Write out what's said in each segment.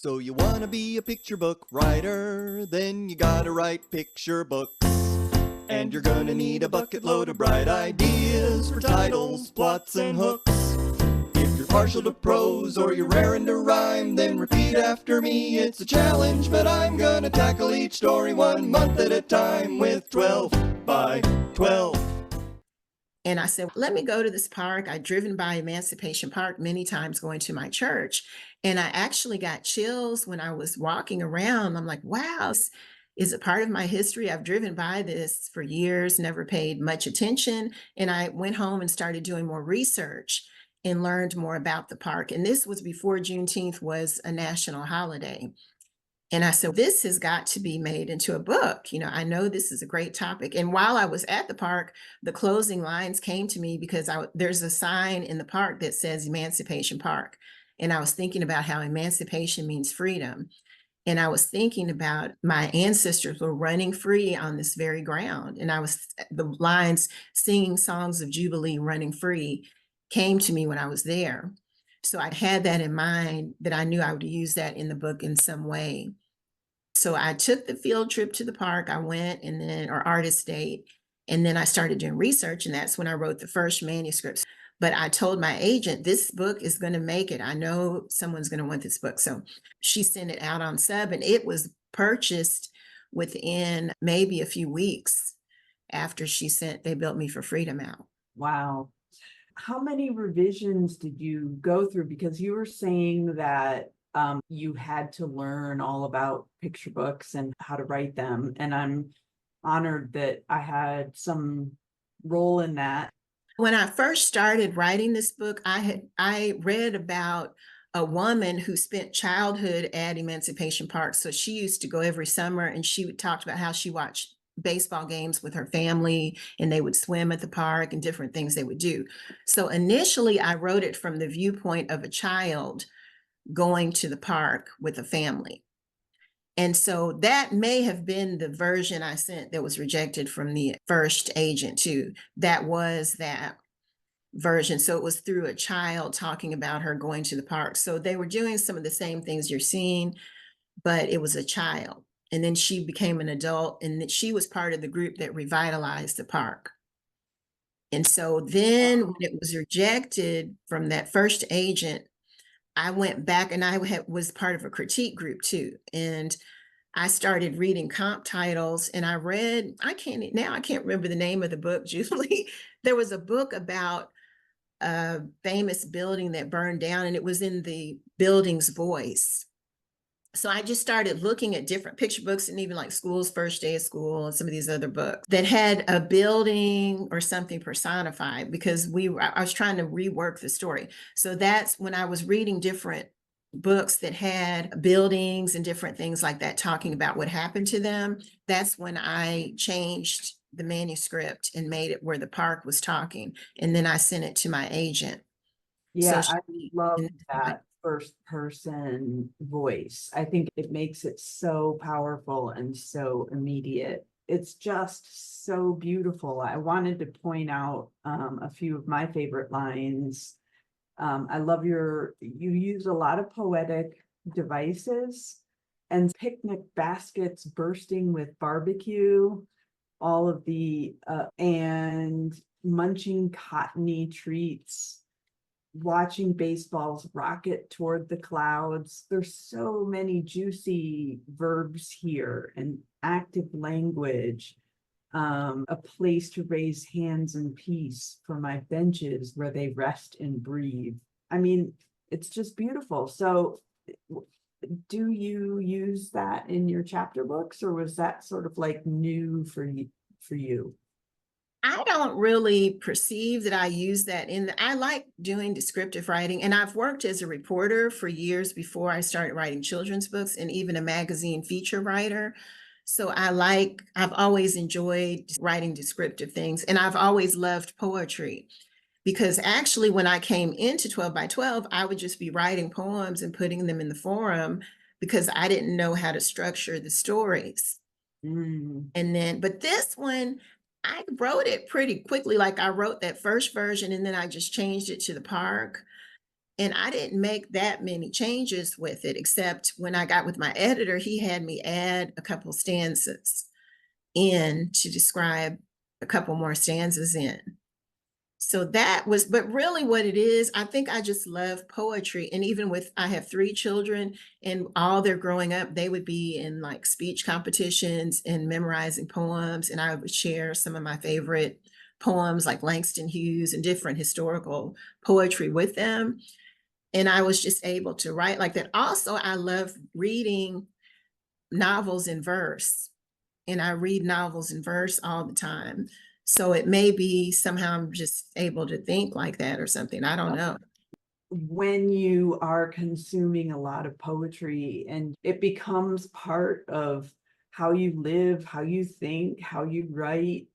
So you wanna be a picture book writer, then you gotta write picture books. And you're gonna need a bucket load of bright ideas for titles, plots, and hooks. If you're partial to prose or you're raring to rhyme, then repeat after me. It's a challenge, but I'm gonna tackle each story 1 month at a time with 12 by 12. And I said, let me go to this park. I'd driven by Emancipation Park many times going to my church. And I actually got chills when I was walking around. I'm like, wow, this is a part of my history. I've driven by this for years, never paid much attention. And I went home and started doing more research and learned more about the park. And this was before Juneteenth was a national holiday. And I said, this has got to be made into a book. I know this is a great topic. And while I was at the park, the closing lines came to me because there's a sign in the park that says Emancipation Park. And I was thinking about how emancipation means freedom. And I was thinking about my ancestors were running free on this very ground. And the lines, singing songs of Jubilee, running free, came to me when I was there. So I had that in mind, that I knew I would use that in the book in some way. So I took the field trip to the park. I went or artist date, and then I started doing research, and that's when I wrote the first manuscripts. But I told my agent, this book is going to make it. I know someone's going to want this book. So she sent it out on sub, and it was purchased within maybe a few weeks after they built Me for Freedom out. Wow. How many revisions did you go through? Because you were saying that you had to learn all about picture books and how to write them. And I'm honored that I had some role in that. When I first started writing this book, I read about a woman who spent childhood at Emancipation Park. So she used to go every summer, and she talked about how she watched baseball games with her family, and they would swim at the park and different things they would do. So initially I wrote it from the viewpoint of a child going to the park with a family. And so that may have been the version I sent that was rejected from the first agent too. That was that version. So it was through a child talking about her going to the park. So they were doing some of the same things you're seeing, but it was a child. And then she became an adult, and she was part of the group that revitalized the park. And so then when it was rejected from that first agent, I went back, and I was part of a critique group too. And I started reading comp titles, and I can't remember the name of the book, Julie. There was a book about a famous building that burned down, and it was in the building's voice. So I just started looking at different picture books, and even like School's First Day of School and some of these other books that had a building or something personified, because I was trying to rework the story. So that's when I was reading different books that had buildings and different things like that, talking about what happened to them. That's when I changed the manuscript and made it where the park was talking. And then I sent it to my agent. Yeah, So I love that first person voice. I think it makes it so powerful and so immediate. It's just so beautiful. I wanted to point out a few of my favorite lines. I love you use a lot of poetic devices, and picnic baskets bursting with barbecue, all of and munching cottony treats, watching baseballs rocket toward the clouds. There's so many juicy verbs here and active language. A place to raise hands in peace for my benches where they rest and breathe. I mean, it's just beautiful. So do you use that in your chapter books, or was that sort of like new for you? I don't really perceive that I use that I like doing descriptive writing, and I've worked as a reporter for years before I started writing children's books, and even a magazine feature writer. So I've always enjoyed writing descriptive things, and I've always loved poetry, because actually when I came into 12 by 12, I would just be writing poems and putting them in the forum because I didn't know how to structure the stories. But this one, I wrote it pretty quickly. Like I wrote that first version, and then I just changed it to the park. And I didn't make that many changes with it, except when I got with my editor, he had me add a couple stanzas in to describe a couple more stanzas in. So that was, but really what it is, I think I just love poetry. And even with, I have 3 children, and all their growing up, they would be in like speech competitions and memorizing poems. And I would share some of my favorite poems like Langston Hughes and different historical poetry with them. And I was just able to write like that. Also, I love reading novels in verse, and I read novels in verse all the time. So it may be somehow I'm just able to think like that or something. I don't know. When you are consuming a lot of poetry and it becomes part of how you live, how you think, how you write.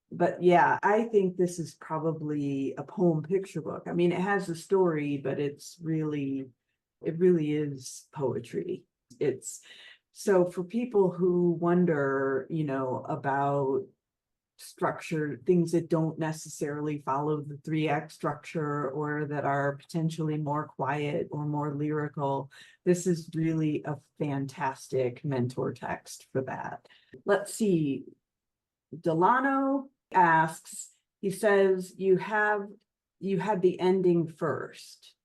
But yeah, I think this is probably a poem picture book. I mean, it has a story, but it really is poetry. It's so for people who wonder, about structure, things that don't necessarily follow the 3 act structure or that are potentially more quiet or more lyrical, this is really a fantastic mentor text for that. Let's see. Delano asks, he says, you had the ending first,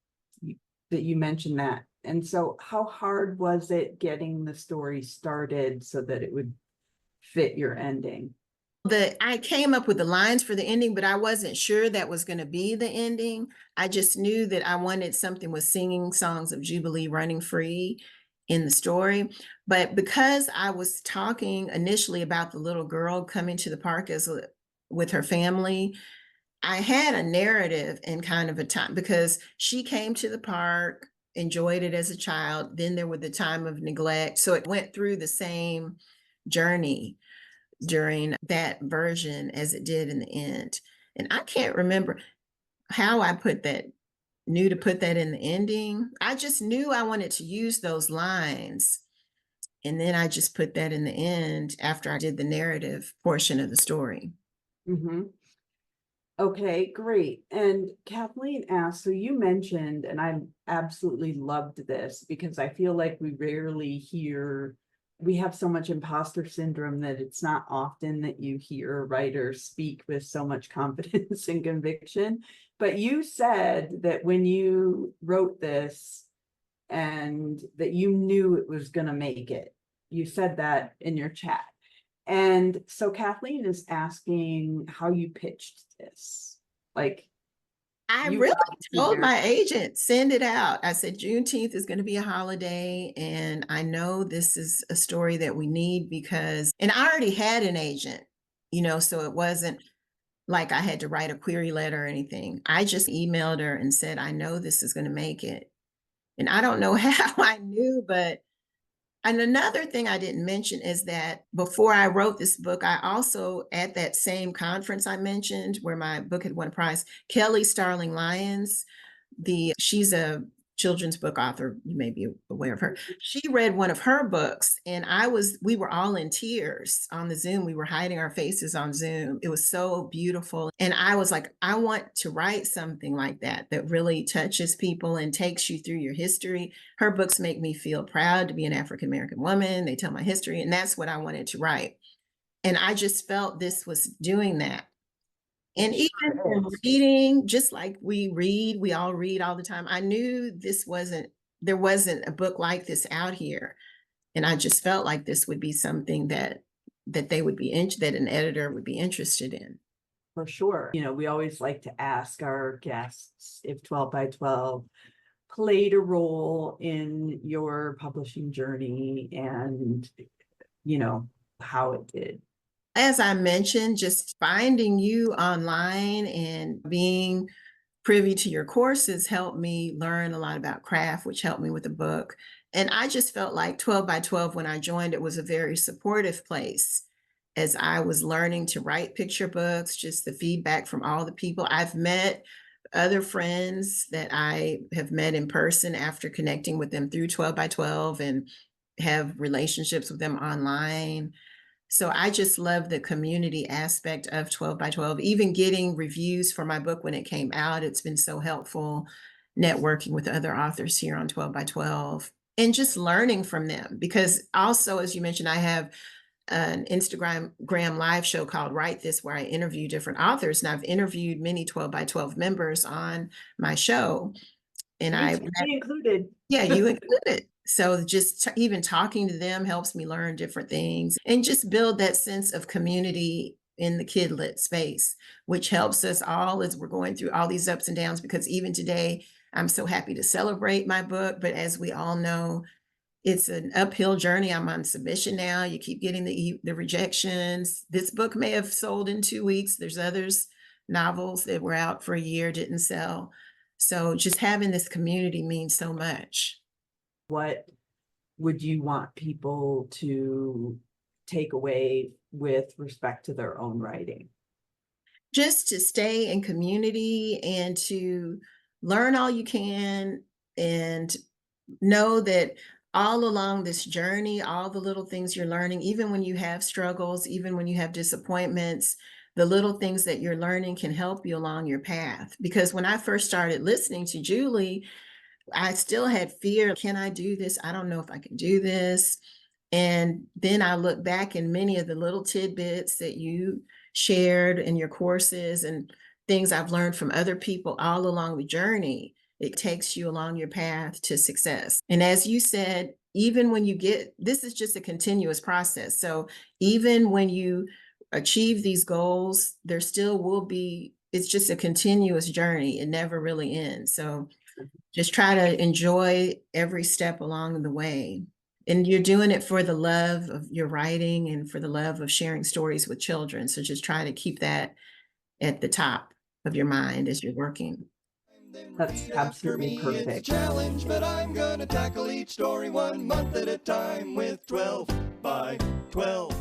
that you mentioned that. And so how hard was it getting the story started so that it would fit your ending? I came up with the lines for the ending, but I wasn't sure that was going to be the ending. I just knew that I wanted something with singing songs of Jubilee running free in the story. But because I was talking initially about the little girl coming to the park with her family, I had a narrative and kind of a time, because she came to the park, enjoyed it as a child. Then there was the time of neglect. So it went through the same journey during that version as it did in the end. And I can't remember how I knew to put that in the ending. I just knew I wanted to use those lines. And then I just put that in the end after I did the narrative portion of the story. Mm-hmm. Okay, great. And Kathleen asked, so you mentioned, and I absolutely loved this because I feel like we rarely hear, we have so much imposter syndrome that it's not often that you hear writers speak with so much confidence and conviction. But you said that when you wrote this and that you knew it was going to make it. You said that in your chat. And so Kathleen is asking how you pitched this. Like, I you really obviously told very- my agent, send it out. I said, Juneteenth is going to be a holiday. And I know this is a story that we need because, and I already had an agent, so it wasn't like I had to write a query letter or anything. I just emailed her and said, I know this is going to make it. And I don't know how I knew, but, and another thing I didn't mention is that before I wrote this book, I also, at that same conference I mentioned where my book had won a prize, Kelly Starling Lyons, she's a children's book author. You may be aware of her. She read one of her books, and we were all in tears on the Zoom. We were hiding our faces on Zoom. It was so beautiful. And I was like, I want to write something like that really touches people and takes you through your history. Her books make me feel proud to be an African-American woman. They tell my history, and that's what I wanted to write. And I just felt this was doing that. And even from reading, just like we all read all the time. I knew there wasn't a book like this out here. And I just felt like this would be something that they would be that an editor would be interested in. For sure. We always like to ask our guests if 12 by 12 played a role in your publishing journey and, how it did. As I mentioned, just finding you online and being privy to your courses helped me learn a lot about craft, which helped me with the book. And I just felt like 12 by 12, when I joined, it was a very supportive place as I was learning to write picture books, just the feedback from all the people. I've met other friends that I have met in person after connecting with them through 12 by 12 and have relationships with them online. So I just love the community aspect of 12 by 12, even getting reviews for my book when it came out. It's been so helpful. networking with other authors here on 12 by 12 and just learning from them. Because also, as you mentioned, I have an Instagram live show called Write This, where I interview different authors, and I've interviewed many 12 by 12 members on my show. And Me included. yeah, you included. So just even talking to them helps me learn different things and just build that sense of community in the kid lit space, which helps us all as we're going through all these ups and downs. Because even today, I'm so happy to celebrate my book, but as we all know, it's an uphill journey. I'm on submission now. You keep getting the rejections. This book may have sold in 2 weeks. There's others, novels that were out for a year, didn't sell. So just having this community means so much. What would you want people to take away with respect to their own writing? Just to stay in community and to learn all you can, and know that all along this journey, all the little things you're learning, even when you have struggles, even when you have disappointments, the little things that you're learning can help you along your path. Because when I first started listening to Julie, I still had fear. Can I do this? I don't know if I can do this. And then I look back and many of the little tidbits that you shared in your courses and things I've learned from other people all along the journey, it takes you along your path to success. And as you said, even when you get, this is just a continuous process. So even when you achieve these goals, there still will be, it's just a continuous journey. It never really ends. So just try to enjoy every step along the way. And you're doing it for the love of your writing and for the love of sharing stories with children. So just try to keep that at the top of your mind as you're working. That's absolutely It's a perfect. challenge, but I'm gonna tackle each story 1 month at a time with 12 by 12.